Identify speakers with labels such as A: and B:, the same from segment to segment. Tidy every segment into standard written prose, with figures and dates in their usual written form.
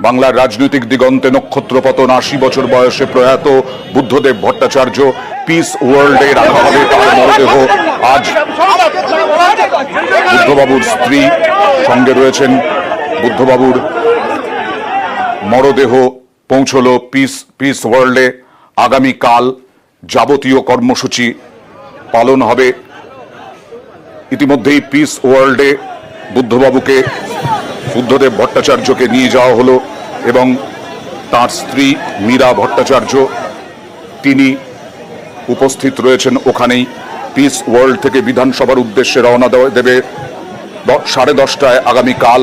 A: বাংলার রাজনৈতিক দিগন্তে নক্ষত্রপতন ৮০ বছর বয়সে প্রয়াত বুদ্ধদেব ভট্টাচার্য পিস ওয়ার্ল্ডে রাখা হবে তার মরদেহ। আজ বুদ্ধবাবুর স্ত্রী সঙ্গে রয়েছেন, বুদ্ধবাবুর মরদেহ পৌঁছলো পিস ওয়ার্ল্ডে। আগামীকাল যাবতীয় কর্মসূচি পালন হবে। ইতিমধ্যেই পিস ওয়ার্ল্ডে বুদ্ধদেব ভট্টাচার্যকে নিয়ে যাওয়া হলো এবং তার স্ত্রী মীরা ভট্টাচার্য তিনি উপস্থিত রয়েছেন ওখানেই। পিস ওয়ার্ল্ড থেকে বিধানসভার উদ্দেশ্যে রওনা দেবে 10:30টায় আগামীকাল।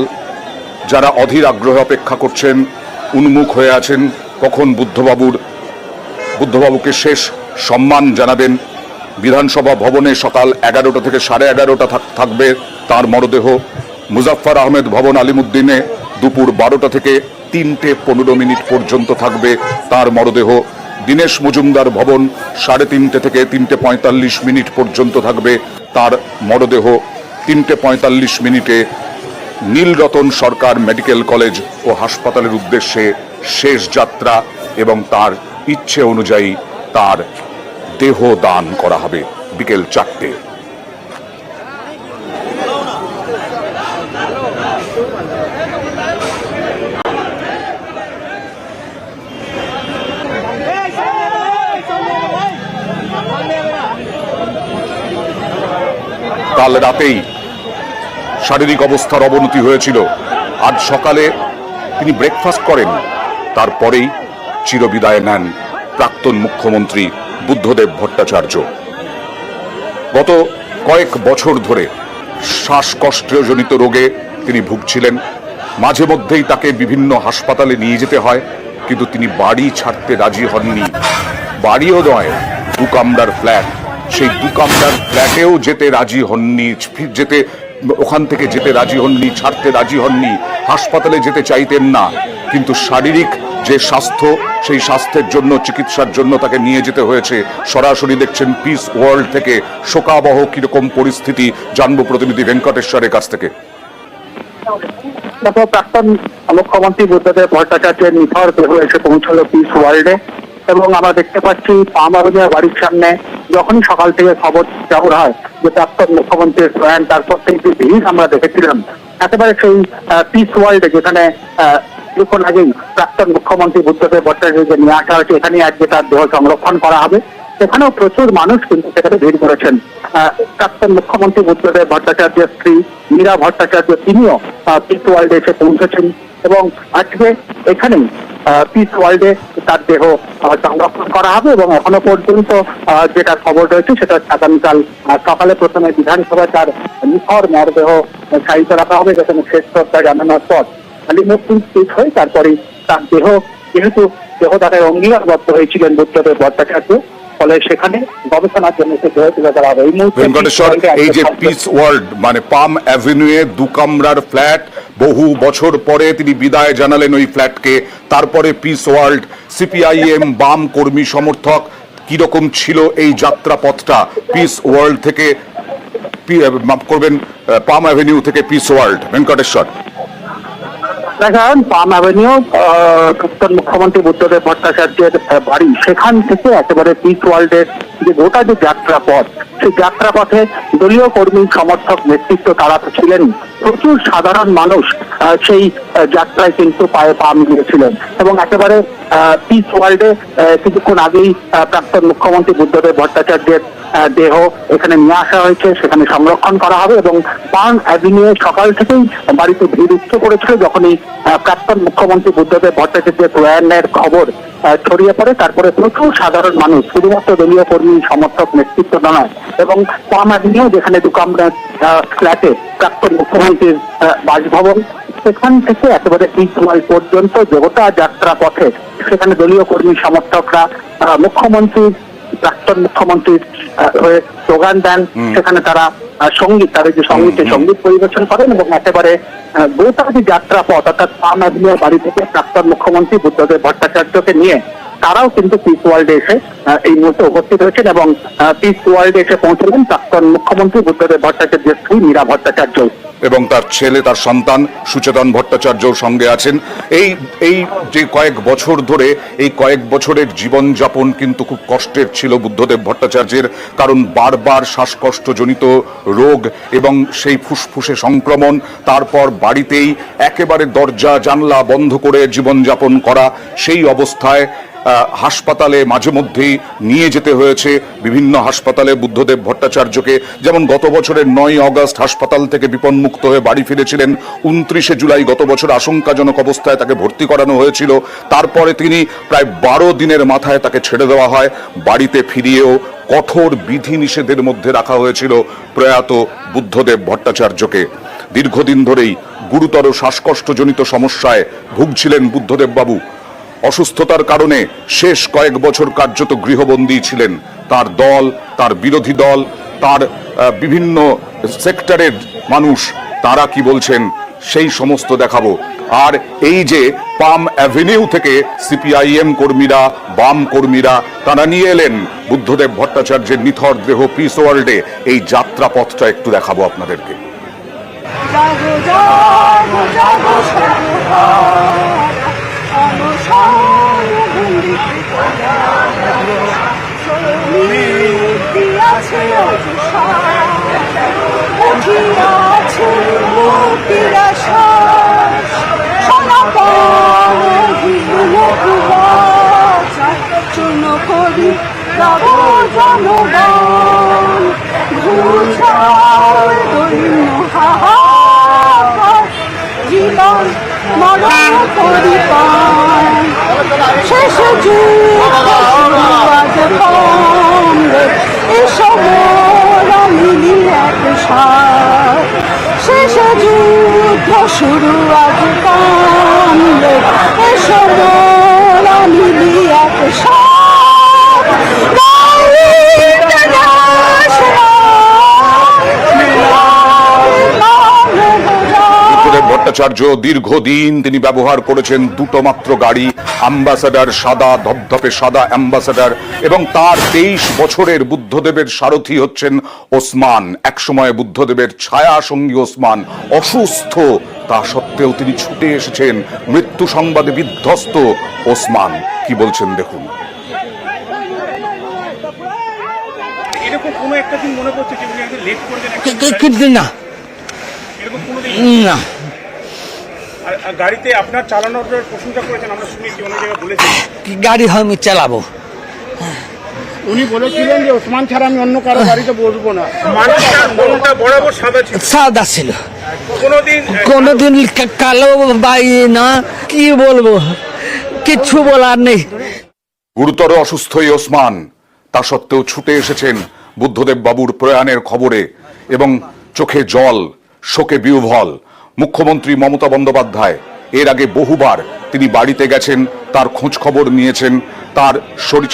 A: যারা অধীর আগ্রহে অপেক্ষা করছেন, উন্মুখ হয়ে আছেন কখন বুদ্ধবাবুকে শেষ সম্মান জানাবেন। বিধানসভা ভবনে সকাল 11টা থেকে 11:30 থাকবে তার মরদেহ। মুজাফফর আহমেদ ভবন আলিমুদ্দিনে দুপুর 12টা থেকে 3:15 পর্যন্ত থাকবে তার মরদেহ। দীনেশ মজুমদার ভবন 3:30 থেকে 3:45 পর্যন্ত থাকবে তার মরদেহ। 3:45 নীলরতন সরকার মেডিকেল কলেজ ও হাসপাতালের উদ্দেশ্যে শেষ যাত্রা এবং তার ইচ্ছে অনুযায়ী তার দেহ দান করা হবে বিকেল 4টে। কাল রাতেই শারীরিক অবস্থার অবনতি হয়েছিল। আজ সকালে তিনি ব্রেকফাস্ট করেন, তারপরেই চিরবিদায় নেন প্রাক্তন মুখ্যমন্ত্রী বুদ্ধদেব ভট্টাচার্য। গত কয়েক বছর ধরে শ্বাসকষ্টজনিত রোগে তিনি ভুগছিলেন। মাঝে মধ্যেই তাকে বিভিন্ন হাসপাতালে নিয়ে যেতে হয়, কিন্তু তিনি বাড়ি ছাড়তে রাজি হননি। বাড়িও নয়, 2 কামরার ফ্ল্যাট, সেই 2 কামরার ফ্ল্যাটেও যেতে রাজি হননি, ওখান থেকে যেতে রাজি হননি, ছাড়তে রাজি হননি। হাসপাতালে যেতে চাইতেন না, কিন্তু শারীরিক যে স্বাস্থ্য, সেই স্বাস্থ্যের জন্য, চিকিৎসার জন্য তাকে নিয়ে যেতে হয়েছে। সরাসরি দেখছেন পিস ওয়ার্ল্ড থেকে শোকাবহ কিরকম পরিস্থিতি, জানবো প্রতিনিধি ভেঙ্কটেশ্বরের কাছ থেকে।
B: প্রাক্তন মুখ্যমন্ত্রী বুদ্ধদেব ভট্টাচার্যের নিথর দেহ এসে পৌঁছলো পিস ওয়ার্ল্ডে এবং আমরা দেখতে পাচ্ছি পাম এভিনিউ বাড়ির সামনে যখনই সকাল থেকে খবর চাউর হয় যে প্রাক্তন মুখ্যমন্ত্রীর প্রয়াণ, তারপর থেকে যে ভিড় আমরা দেখেছিলাম একেবারে সেই পিস ওয়ার্ল্ডে, যেখানে কিছুক্ষণ আগেই প্রাক্তন মুখ্যমন্ত্রী বুদ্ধদেব ভট্টাচার্যকে নিয়ে আসা হয়েছে, এখানে আজকে তার দেহ সংরক্ষণ করা হবে। সেখানেও প্রচুর মানুষ কিন্তু সেখানে ভিড় করেছেন। প্রাক্তন মুখ্যমন্ত্রী বুদ্ধদেব ভট্টাচার্যের স্ত্রী মীরা ভট্টাচার্য তিনিও পিস ওয়ার্ল্ডে এসে পৌঁছেছেন এবং আজকে এখানেই পিস ওয়ার্ল্ডে তার দেহ সংরক্ষণ করা হবে এবং এখনো পর্যন্ত যেটা খবর রয়েছে সেটা আগামীকাল সকালে প্রথমে বিধানসভায় তার নিথর মরদেহ শায়িত রাখা হবে, যেখানে শেষ শ্রদ্ধা জানানোর পর আলিমুদ্দিন স্থিত হয়ে তারপরে তার দেহ, যেহেতু দেহদানের অঙ্গীকারবদ্ধ হয়েছিলেন বুদ্ধদেব ভট্টাচার্য, ফলে সেখানে গবেষণার জন্য সে দেহ তুলে ধরা হবে।
A: এই যে পিস ওয়ার্ল্ড মানে পাম অ্যাভিনিউয়ে 2 কামরার ফ্ল্যাট, বহু বছর পরে তিনি বিদায় জানালেন ওই ফ্ল্যাটকে। তারপরে পিস ওয়ার্ল্ড, সিপিআইএম বাম কর্মী সমর্থক, কিরকম ছিল এই যাত্রা পথটা পিস ওয়ার্ল্ড থেকে পাম অ্যাভিনিউ থেকে পিস ওয়ার্ল্ড? ভেঙ্কটেশ্বর,
B: দেখেন পাম অ্যাভিনিউ প্রাক্তন মুখ্যমন্ত্রী বুদ্ধদেব ভট্টাচার্যের বাড়ি, সেখান থেকে একেবারে পিস ওয়ার্ল্ডের যে গোটা যে যাত্রাপথ, সেই যাত্রাপথে দলীয় কর্মী সমর্থক নেতৃত্ব তারা তো ছিলেন, প্রচুর সাধারণ মানুষ সেই যাত্রায় কিন্তু পায়ে পা মিলিয়েছিলেন এবং একেবারে পিস ওয়ার্ল্ডে কিছুক্ষণ আগেই প্রাক্তন মুখ্যমন্ত্রী বুদ্ধদেব ভট্টাচার্যের দেহ এখানে নিয়ে আসা হয়েছে, সেখানে সংরক্ষণ করা হবে এবং পাম অ্যাভিনিউ সকাল থেকেই বাড়িতে ভিড় উঠে পড়েছিল। যখনই প্রাক্তন মুখ্যমন্ত্রী বুদ্ধদেব ভট্টাচার্যের প্রয়াণের খবর ছড়িয়ে পড়ে, তারপরে প্রচুর সাধারণ মানুষ, শুধুমাত্র দলীয় কর্মী সমর্থক নেতৃত্ব নয়, এবং পাম অ্যাভিনিউ যেখানে 2 কামরার ফ্ল্যাটে প্রাক্তন মুখ্যমন্ত্রীর বাসভবন, সেখান থেকে একেবারে পিস ওয়ার্ল্ড পর্যন্ত গোটা যাত্রা পথে সেখানে দলীয় কর্মী সমর্থকরা প্রাক্তন মুখ্যমন্ত্রীর হয়ে স্লোগান দেন, সেখানে তারা তাদের যে সঙ্গীত পরিবেশন করেন এবং একেবারে গোটা যে যাত্রা পথ, অর্থাৎ পাম অ্যাভিনিউ বাড়ি থেকে প্রাক্তন মুখ্যমন্ত্রী বুদ্ধদেব ভট্টাচার্যকে নিয়ে তারাও কিন্তু পিস ওয়ার্ল্ডে এসে এই মুহূর্তে উপস্থিত হয়েছেন এবং পিস ওয়ার্ল্ডে এসে পৌঁছলেন প্রাক্তন মুখ্যমন্ত্রী বুদ্ধদেব ভট্টাচার্যের স্ত্রী মীরা ভট্টাচার্য
A: এবং তার ছেলে, তার সন্তান সুচেতন ভট্টাচার্যর সঙ্গে আছেন। এই যে কয়েক বছর ধরে, এই কয়েক বছরের জীবনযাপন কিন্তু খুব কষ্টের ছিল বুদ্ধদেব ভট্টাচার্যের, কারণ বারবার শ্বাসকষ্টজনিত রোগ এবং সেই ফুসফুসে সংক্রমণ, তারপর বাড়িতেই একেবারে দরজা জানলা বন্ধ করে জীবনযাপন করা। সেই অবস্থায় হাসপাতালে মাঝে মধ্যেই নিয়ে যেতে হয়েছে, বিভিন্ন হাসপাতালে বুদ্ধদেব ভট্টাচার্যকে। যেমন গত বছরের 9 আগস্ট হাসপাতাল থেকে বিপন্মুক্ত হয়ে বাড়ি ফিরেছিলেন। 29শে জুলাই গত বছর আশঙ্কাজনক অবস্থায় তাকে ভর্তি করানো হয়েছিল। তারপরে তিনি প্রায় 12 দিনের মাথায় তাকে ছেড়ে দেওয়া হয়। বাড়িতে ফিরিয়েও কঠোর বিধিনিষেধের মধ্যে রাখা হয়েছিল প্রয়াত বুদ্ধদেব ভট্টাচার্যকে। দীর্ঘদিন ধরেই গুরুতর শ্বাসকষ্টজনিত সমস্যায় ভুগছিলেন বুদ্ধদেব বাবু। অসুস্থতার কারণে শেষ কয়েক বছর কার্যত গৃহবন্দী ছিলেন। তার দল, তার বিরোধী দল, তার বিভিন্ন সেক্টরের মানুষ, তারা কি বলছেন সেই সমস্ত দেখাবো। আর এই যে পাম অ্যাভিনিউ থেকে সিপিআইএম কর্মীরা, বাম কর্মীরা, তারা নিয়ে এলেন বুদ্ধদেব ভট্টাচার্যের নিথর দেহ পিস ওয়ার্ল্ডে, এই যাত্রা পথটা একটু দেখাবো আপনাদেরকে।
C: জীবন মরণ পরিপান শেষ যুদ্ধ এসব মিলি একসাথ শেষ যুদ্ধ শুরু আজ কামলে এসব মিলি একসাথ
A: ভট্টাচার্য দীর্ঘদিন তিনি ব্যবহার করেছেন দুটো মাত্র গাড়ি, অ্যাম্বাসেডর, সাদা ধবধবে সাদা অ্যাম্বাসেডর, এবং তার 23 বছরের বুদ্ধদেবের সারথি হচ্ছেন ওসমান। একসময় বুদ্ধদেবের ছায়া সঙ্গী ওসমান অসুস্থ, তা সত্ত্বেও তিনি ছুটে এসেছেন। মৃত্যু সংবাদে বিধ্বস্ত ওসমান কি বলছেন দেখুন।
D: এরকম কোনো একটা দিন মনে পড়ছে যে উনি একদিন লেট করবেন?
E: না না,
D: আর গাড়িতে আপনার চালানোর প্রশংসা করেছেন, আমরা শুনেছি, অনেক জায়গায় বলেছেন।
E: গাড়ি আমি চালাবো।
F: উনি বলেছিলেন যে ওসমান ছাড়া আমি অন্য কারো গাড়িতে বসবো না।
D: মানুষটার মনটা বরাবর সাদা ছিল,
E: সাদা ছিল,
D: কোনোদিন
E: কালো বাই না, কি বলবো, কিচ্ছু বলার নেই।
A: গুরুতর অসুস্থ এই ওসমান, তা সত্ত্বেও ছুটে এসেছেন বুদ্ধদেব বাবুর প্রয়াণের খবরে এবং চোখে জল, শোকে বিহ্বল। মুখ্যমন্ত্রী মমতা বন্দ্যোপাধ্যায় এর আগে বহুবার তিনি বাড়িতে গেছেন, তার খোঁজ খবর নিয়েছেন, তার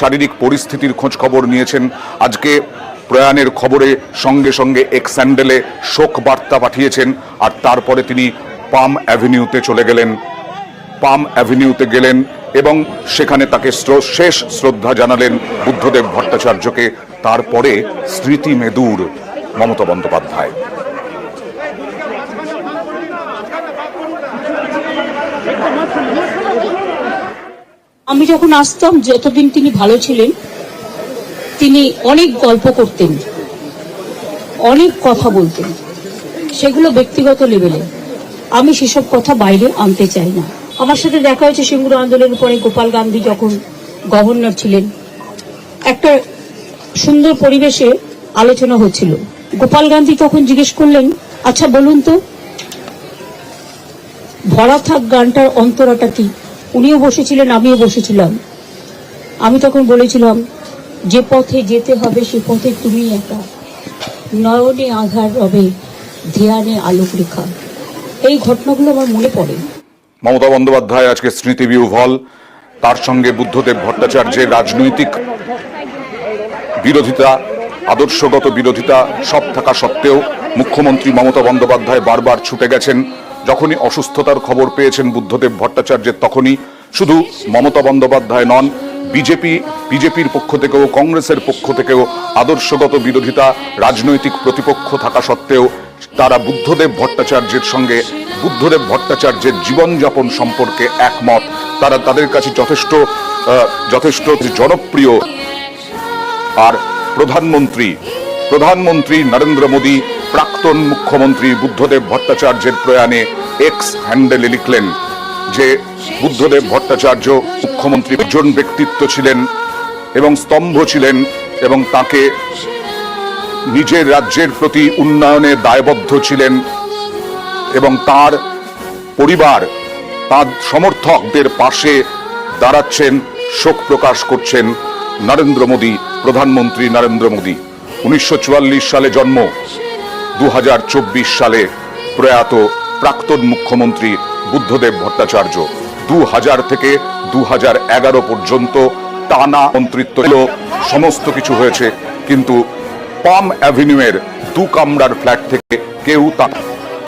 A: শারীরিক পরিস্থিতির খোঁজ খবর নিয়েছেন। আজকে প্রয়াণের খবরে সঙ্গে সঙ্গে এক্স হ্যান্ডেলে শোক বার্তা পাঠিয়েছেন। আর তারপরে তিনি পাম অ্যাভিনিউতে চলে গেলেন, পাম অ্যাভিনিউতে গেলেন এবং সেখানে তাকে শেষ শ্রদ্ধা জানালেন বুদ্ধদেব ভট্টাচার্যকে। তারপরে স্মৃতি মেদুর মমতা বন্দ্যোপাধ্যায়।
G: আমি যখন আসতাম, যতদিন তিনি ভালো ছিলেন, তিনি অনেক গল্প করতেন, অনেক কথা বলতেন, সেগুলো ব্যক্তিগত লেভেলে। আমি সেসব কথা বাইরে আনতে চাই না। আমার সাথে দেখা হয়েছে সিঙ্গুর আন্দোলনের পরে গোপাল গান্ধী যখন গভর্নর ছিলেন, একটা সুন্দর পরিবেশে আলোচনা হচ্ছিল। গোপাল গান্ধী তখন জিজ্ঞেস করলেন, আচ্ছা বলুন তো, ভরা থাক গানটার অন্তরাটা কি? উনিও বসেছিলেন, আমিও বসেছিলাম। আমি তখন বলেছিলাম, যে পথে যেতে হবে সে পথে তুমি একা, নয়নে আধার রবে, ধ্যানে আলোক রেখা। এই ঘটনাগুলো আমার মনে পড়ে।
A: মমতা বন্দ্যোপাধ্যায় আজকে স্মৃতি বিহ্বল। তার সঙ্গে বুদ্ধদেব ভট্টাচার্যের রাজনৈতিক বিরোধিতা, আদর্শগত বিরোধিতা সব থাকা সত্ত্বেও মুখ্যমন্ত্রী মমতা বন্দ্যোপাধ্যায় বারবার ছুটে গেছেন। যখনই অসুস্থতার খবর পেয়েছেন বুদ্ধদেব ভট্টাচার্যের, তখনই শুধু মমতা বন্দ্যোপাধ্যায় নন, বিজেপির পক্ষ থেকেও কংগ্রেসের পক্ষ থেকেও আদর্শগত বিরোধিতা, রাজনৈতিক প্রতিপক্ষ থাকা সত্ত্বেও তারা বুদ্ধদেব ভট্টাচার্যের জীবনযাপন সম্পর্কে একমত। তারা তাদের কাছে যথেষ্ট জনপ্রিয়। আর প্রধানমন্ত্রী নরেন্দ্র মোদী প্রাক্তন মুখ্যমন্ত্রী বুদ্ধদেব ভট্টাচার্যের প্রয়াণে এক্স হ্যান্ডেলে লিখলেন যে বুদ্ধদেব ভট্টাচার্য মুখ্যমন্ত্রী একজন ব্যক্তিত্ব ছিলেন এবং স্তম্ভ ছিলেন, এবং তাকে নিজের রাজ্যের প্রতি উন্নয়নে দায়বদ্ধ ছিলেন, এবং তার পরিবার তার সমর্থকদের পাশে দাঁড়াচ্ছেন, শোক প্রকাশ করছেন প্রধানমন্ত্রী নরেন্দ্র মোদী। 1944 সালে জন্ম, 2024 সালে প্রয়াত প্রাক্তন মুখ্যমন্ত্রী বুদ্ধদেব ভট্টাচার্য। 2000 থেকে 2011 পর্যন্ত টানা মন্ত্রিত্ব, সমস্ত কিছু হয়েছে, কিন্তু পাম অ্যাভিনিউয়ের 2 কামরার ফ্ল্যাট থেকে কেউ